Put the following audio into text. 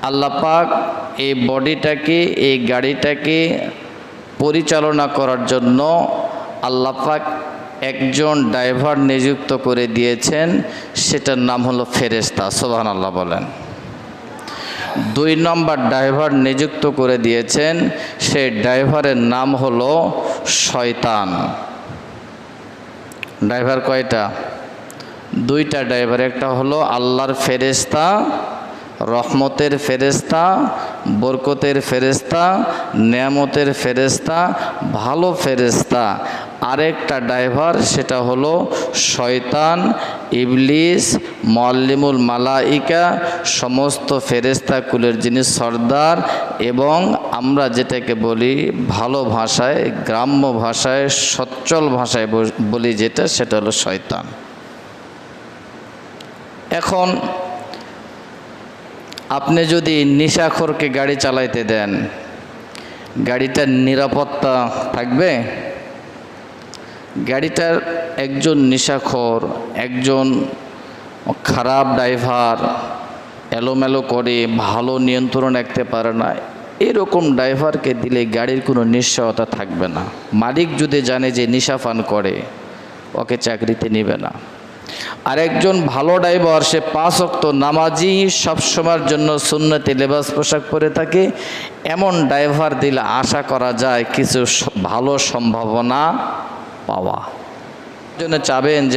আল্লাহ পাক এই বডিটাকে, এই গাড়িটাকে পরিচালনা করার জন্য আল্লাহ পাক একজন ড্রাইভার নিযুক্ত করে দিয়েছেন, সেটার নাম হলো ফেরেশতা। সুবহানাল্লাহ বলেন। 2 নম্বর ড্রাইভার নিযুক্ত করে দিয়েছেন, সেই ড্রাইভারের নাম হলো শয়তান। ড্রাইভার কয়টা? 2টা ড্রাইভার। একটা হলো আল্লাহর ফেরেশতা, রহমতের ফেরেশতা, বরকতের ফেরেশতা, নেয়ামতের ফেরেশতা, ভালো ফেরেশতা। আরেকটা ড্রাইভার, সেটা হলো শয়তান, ইবলিস, মুআল্লিমুল মালাইকা, সমস্ত ফেরেশতা কুলের যিনি সর্দার, এবং আমরা যেটাকে বলি ভালো ভাষায়, গ্রাম্য ভাষায়, সচ্ছল ভাষায় বলি যেটা, সেটা হলো শয়তান। এখন আপনি যদি নেশাখোরকে গাড়ি চালাইতে দেন, গাড়িটার নিরাপত্তা থাকবে? গাড়িটার একজন নেশাখোর, একজন খারাপ ড্রাইভার, এলোমেলো করে ভালো নিয়ন্ত্রণ রাখতে পারে না, এরকম ড্রাইভারকে দিলে গাড়ির কোনো নিশ্চয়তা থাকবে না। মালিক যদি জানে যে নেশাপান করে, ওকে চাকরিতে নেবে না। আরেকজন ভালো ড্রাইভার, সে 5 ওয়াক্ত নামাজি, সবসময়ের জন্য সুন্নতি লেবাস পোশাক পরে থাকে, এমন ড্রাইভার দিলে আশা করা যায় কিছু ভালো সম্ভাবনা পাওয়া। জন্য চাবেন যে